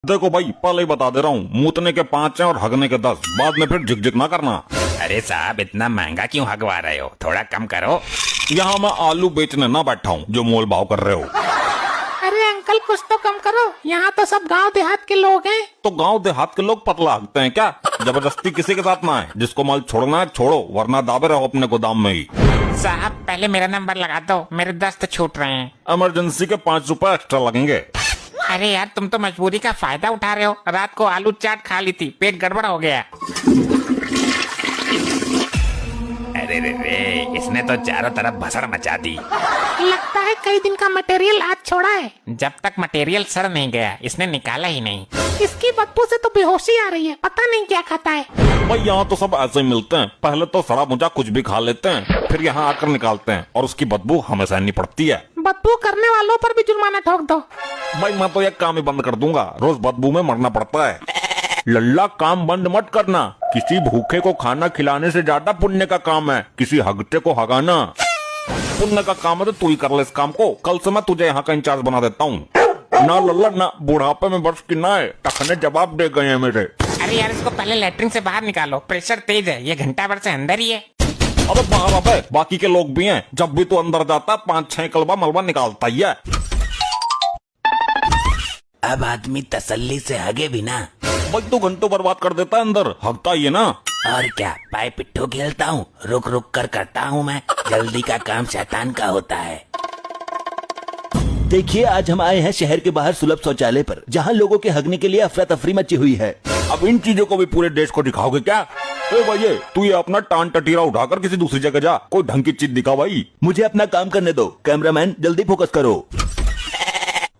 देखो भाई, पहले ही बता दे रहा हूँ, मूतने के 5 हैं और हगने के 10। बाद में फिर झिक ना करना। अरे साहब, इतना महंगा क्यों हगवा रहे हो? थोड़ा कम करो। यहाँ मैं आलू बेचने ना बैठा हूँ जो मोल भाव कर रहे हो। अरे अंकल, कुछ तो कम करो, यहाँ तो सब गांव देहात के लोग हैं। तो गांव देहात के लोग पतला हकते हैं क्या? जबरदस्ती किसी के साथ ना है। जिसको माल छोड़ना है छोड़ो, वरना दाबे रहो अपने गोदाम में ही। साहब, पहले मेरा नंबर लगा दो, मेरे दस्त छूट रहे हैं। इमरजेंसी के 5 रुपए एक्स्ट्रा लगेंगे। अरे यार, तुम तो मजबूरी का फायदा उठा रहे हो। रात को आलू चाट खा ली थी, पेट गड़बड़ हो गया। अरे रे, इसने तो चारों तरफ भसड़ मचा दी। लगता है कई दिन का मटेरियल आज छोड़ा है। जब तक मटेरियल सड़ नहीं गया, इसने निकाला ही नहीं। इसकी बदबू से तो बेहोशी आ रही है, पता नहीं क्या खाता है। भाई यहाँ तो सब ऐसे ही मिलते हैं। पहले तो सड़ा मुझा कुछ भी खा लेते हैं, फिर यहाँ आकर निकालते हैं और उसकी बदबू हमें सहनी पड़ती है। बदबू करने वालों पर भी जुर्माना ठोक दो। भाई मैं तो ये काम ही बंद कर दूंगा, रोज बदबू में मरना पड़ता है। लल्ला, काम बंद मत करना। किसी भूखे को खाना खिलाने से ज्यादा पुण्य का काम है किसी हगटे को हगाना। पुण्य का काम है तो तू ही कर ले इस काम को। कल से मैं तुझे यहाँ का इंचार्ज बना देता हूँ। ना लल्ला ना, बुढ़ापे में बस की ना है, टखने जवाब दे गए हैं मेरे। अरे यार, इसको पहले लैट्रिन से बाहर निकालो, प्रेशर तेज है, ये घंटा भर से अंदर ही है। अबे बाहर अबे, बाकी के लोग भी हैं। जब भी तू अंदर जाता 5-6 कलबा मलबा निकालता ही है। अब आदमी तसल्ली से हगे भी ना। भाई तू घंटों बर्बाद कर देता है अंदर, हगता ही है ना। और क्या, पाए पिट्ठू खेलता हूँ, रुक रुक कर करता हूँ मैं। जल्दी का काम शैतान का होता है। देखिए, आज हम आए हैं शहर के बाहर सुलभ शौचालय पर, जहां लोगों के हगने के लिए अफरा तफरी मची हुई है। अब इन चीजों को भी पूरे देश को दिखाओगे क्या? ए भाई, तू ये अपना टान टटीरा उठाकर किसी दूसरी जगह जा, कोई ढंग की चीज दिखा भाई। मुझे अपना काम करने दो। कैमरामैन, जल्दी फोकस करो।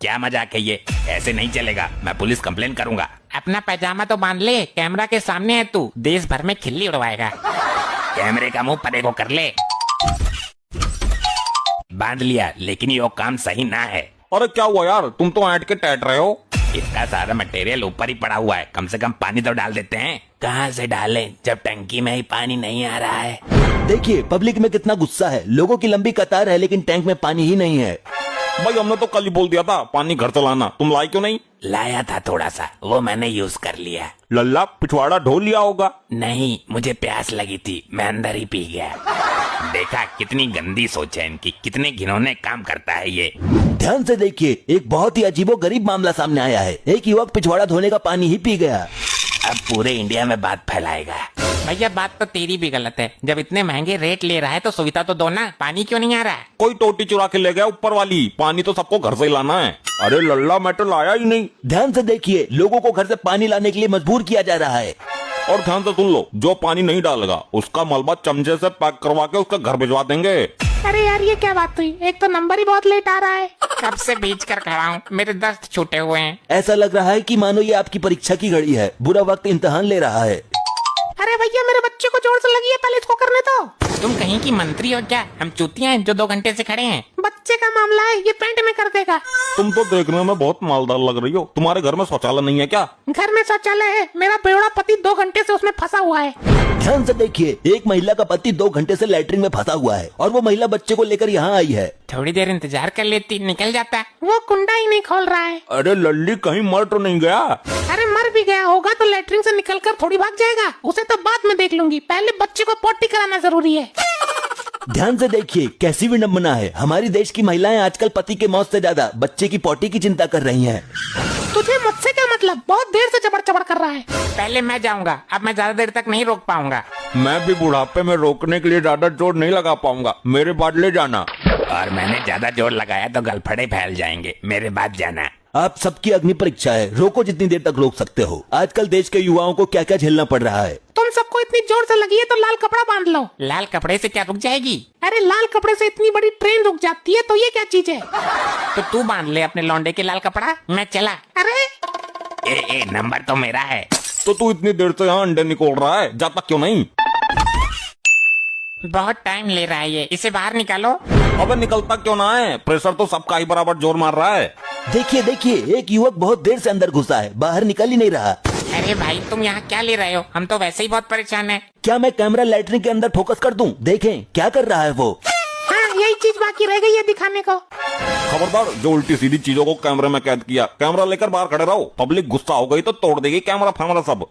क्या मजाक है ये? ऐसे नहीं चलेगा, मैं पुलिस कंप्लेन करूंगा। अपना पैजामा तो बांध ले, कैमरा के सामने है तू, देश भर में खिल्ली उड़वाएगा। कैमरे का मुंह परे को कर ले। बांध लिया, लेकिन ये काम सही ना है। अरे क्या हुआ यार, तुम तो ऐंठ के टैट रहे हो। इतना सारा मटेरियल ऊपर ही पड़ा हुआ है, कम से कम पानी तो डाल देते हैं। कहाँ से डालें जब टंकी में ही पानी नहीं आ रहा है? देखिए, पब्लिक में कितना गुस्सा है। लोगों की लंबी कतार है, लेकिन टैंक में पानी ही नहीं है। भाई हमने तो कल ही बोल दिया था पानी घर से लाना, तुम लाए क्यों नहीं? लाया था थोड़ा सा, वो मैंने यूज कर लिया। लल्ला, पिछवाड़ा ढो लिया होगा। नहीं, मुझे प्यास लगी थी, मैं अंदर ही पी गया। देखा, कितनी गंदी सोच है इनकी, कितने घिनौने काम करता है ये। ध्यान से देखिए, एक बहुत ही अजीबो गरीब मामला सामने आया है। एक युवक पिछवाड़ा धोने का पानी ही पी गया। अब पूरे इंडिया में बात फैलाएगा। भैया, बात तो तेरी भी गलत है। जब इतने महंगे रेट ले रहा है तो सुविधा तो दो ना। पानी क्यों नहीं आ रहा है? कोई टोटी चुरा के ले गया ऊपर वाली। पानी तो सबको घर से ही लाना है। अरे लल्ला, मैं तो लाया ही नहीं। ध्यान से देखिए, लोगों को घर से पानी लाने के लिए मजबूर किया जा रहा है। और ध्यान से सुन लो, जो पानी नहीं डालेगा उसका मलबा चमचे से पैक करवा के उसका घर भिजवा देंगे। अरे यार, ये क्या बात हुई? एक तो नंबर ही बहुत लेट आ रहा है। कब से बीच कर खड़ा हूँ, मेरे दस्त छूटे हुए हैं। ऐसा लग रहा है कि मानो ये आपकी परीक्षा की घड़ी है। बुरा वक्त इम्तिहान ले रहा है। अरे भैया, मेरे बच्चे को जोर से लगी है, पहले इसको करने दो। तुम कहीं की मंत्री हो क्या? हम चूतिया हैं जो 2 घंटे से खड़े हैं। बच्चे का मामला है, ये पेंट में कर देगा। तुम तो देखने में बहुत मालदार लग रही हो। तुम्हारे घर में शौचालय नहीं है क्या? घर में शौचालय है, मेरा बेवड़ा पति 2 घंटे से उसमें फंसा हुआ है। ध्यान से देखिए, एक महिला का पति 2 घंटे से लैट्रिन में फंसा हुआ है और वो महिला बच्चे को लेकर यहाँ आई है। थोड़ी देर इंतजार कर लेती, निकल जाता। वो कुंडा ही नहीं खोल रहा है। अरे लल्ली, कहीं मर तो नहीं गया? अरे मर भी गया होगा तो लैट्रिन से निकलकर थोड़ी भाग जाएगा। उसे तो बाद में देख लूंगी, पहले बच्चे को पोटी कराना जरूरी है। ध्यान से देखिए, कैसी विडम्बना है। हमारी देश की महिलाएं आजकल पति के मौत से ज्यादा बच्चे की पोटी की चिंता कर रही हैं। तुझे मुझसे क्या मतलब? बहुत देर से चबड़ चबड़ कर रहा है। पहले मैं जाऊंगा, अब मैं ज्यादा देर तक नहीं रोक पाऊंगा। मैं भी बुढ़ापे में रोकने के लिए ज्यादा जोर नहीं लगा पाऊंगा। मेरे बाद ले जाना। और मैंने ज्यादा जोर लगाया तो गलफड़े फैल जाएंगे, मेरे बाद जाना। आप सबकी अग्नि परीक्षा है, रोको जितनी देर तक रोक सकते हो। आजकल देश के युवाओं को क्या क्या झेलना पड़ रहा है। तुम सबको इतनी जोर से लगी है तो लाल कपड़ा बांध लो। लाल कपड़े से क्या रुक जाएगी? अरे लाल कपड़े से इतनी बड़ी ट्रेन रुक जाती है तो ये क्या चीज है? तो तू बांध ले अपने लौंडे के लाल कपड़ा, मैं चला। अरे ए, नंबर तो मेरा है। तो तू इतनी देर से यहाँ अंडे निकोल रहा है, जाता क्यों नहीं? बहुत टाइम ले रहा है ये, इसे बाहर निकालो। अबे निकलता क्यों ना है? प्रेशर तो सबका ही बराबर जोर मार रहा है। देखिए देखिए, एक युवक बहुत देर से अंदर घुसा है, बाहर निकल ही नहीं रहा। अरे भाई, तुम यहाँ क्या ले रहे हो? हम तो वैसे ही बहुत परेशान हैं। क्या मैं कैमरा लैट्रिन के अंदर फोकस कर दूं? देखें क्या कर रहा है वो। हाँ, यही चीज बाकी रह गई है दिखाने को। खबरदार, जो उल्टी सीधी चीजों को कैमरे में कैद किया, कैमरा लेकर बाहर खड़े रहो। पब्लिक गुस्सा हो गई तो तोड़ देगी कैमरा फैमरा सब।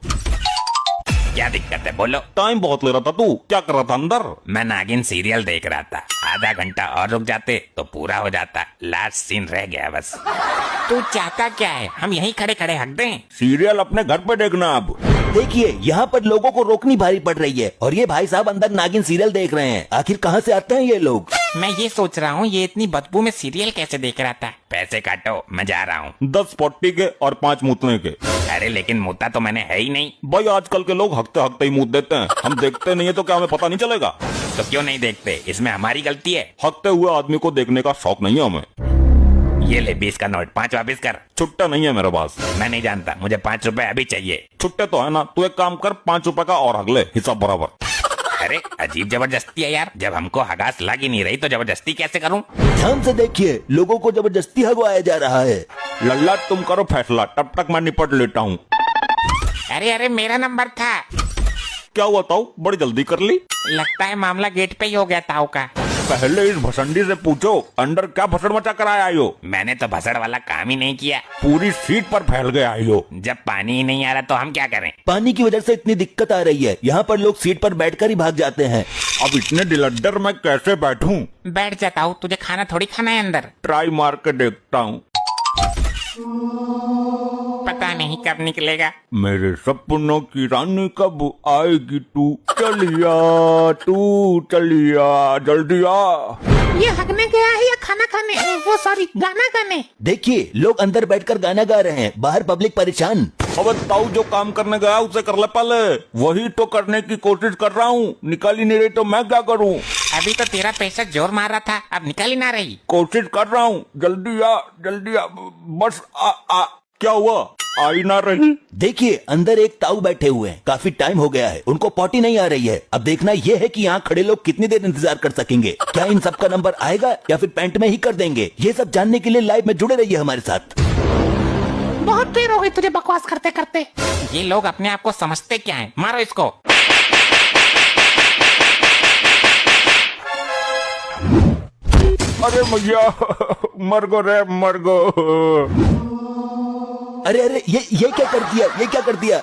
क्या दिक्कत है बोलो। टाइम बहुत ले रहा था, तू क्या कर रहा था अंदर? मैं नागिन सीरियल देख रहा था, आधा घंटा और रुक जाते तो पूरा हो जाता, लास्ट सीन रह गया बस। तू चाहता क्या है, हम यहीं खड़े खड़े हक दें? सीरियल अपने घर पे देखना। अब देखिए यहाँ पर लोगों को रोकनी भारी पड़ रही है और ये भाई साहब अंदर नागिन सीरियल देख रहे हैं। आखिर कहाँ से आते हैं ये लोग? मैं ये सोच रहा हूँ ये इतनी बदबू में सीरियल कैसे देख रहा था। पैसे काटो, मैं जा रहा हूँ। 10 पोटी के और 5 मूतने के। अरे लेकिन मुद्दा तो मैंने है ही नहीं। भाई आजकल के लोग हकते हकते ही मूत देते हैं। हम देखते नहीं है तो क्या हमें पता नहीं चलेगा? तो क्यों नहीं देखते, इसमें हमारी गलती है। हकते हुए आदमी को देखने का शौक नहीं है हमें। ये ले 20 का नोट, 5 वापिस कर। छुट्टा नहीं है मेरे पास। मैं नहीं जानता, मुझे 5 रुपए अभी चाहिए। छुट्टे तो है ना, तू एक काम कर, 5 रुपए का और अगले हिसाब बराबर। अरे अजीब जबरदस्ती है यार, जब हमको हगास लग ही नहीं रही तो जबरदस्ती कैसे करूं? ध्यान से देखिए, लोगों को जबरदस्ती हगवाया जा रहा है। लल्ला तुम करो फैसला, तब तक मैं निपट लेता हूँ। अरे मेरा नंबर था। क्या हुआ ताऊ, बड़ी जल्दी कर ली? लगता है मामला गेट पे ही हो गया ताऊ का। पहले इस भसंडी से पूछो अंदर क्या भसड़ मचा कर आए हो। मैंने तो भसड़ वाला काम ही नहीं किया। पूरी सीट पर फैल गए आई हो। जब पानी ही नहीं आ रहा तो हम क्या करें? पानी की वजह से इतनी दिक्कत आ रही है, यहाँ पर लोग सीट पर बैठकर ही भाग जाते हैं। अब इतने डिलडर मैं कैसे बैठूं? बैठ जाता हूँ, तुझे खाना थोड़ी खाना है अंदर। ट्राई मार के देखता हूँ। पता नहीं कब निकलेगा। मेरे सपनों की रानी कब आएगी तू? चलिया तू चलिया, जल्दी आ। ये हगने गया है या खाना खाने, वो सॉरी गाना गाने? देखिए लोग अंदर बैठकर गाना गा रहे हैं, बाहर पब्लिक परेशान। अब ताऊ जो काम करने गया उसे कर ले पहले। वही तो करने की कोशिश कर रहा हूँ, निकाल ही नहीं रही तो मैं क्या करूँ? अभी तो तेरा पैसा जोर मार रहा था, अब निकल ही ना रही। कोशिश कर रहा हूँ, जल्दी आ जल्दी आ, बस आ। क्या हुआ, आ ही ना रही? देखिए अंदर एक ताऊ बैठे हुए हैं, काफी टाइम हो गया है, उनको पॉटी नहीं आ रही है। अब देखना यह है कि यहाँ खड़े लोग कितनी देर इंतजार कर सकेंगे। क्या इन सबका नंबर आएगा या फिर पैंट में ही कर देंगे? ये सब जानने के लिए लाइव में जुड़े रहिए हमारे साथ। बहुत देर हो गई तुझे बकवास करते करते। ये लोग अपने आप को समझते क्या है, मारो इसको। अरे भैया मर गो रे मर गो। अरे ये क्या कर दिया, ये क्या कर दिया?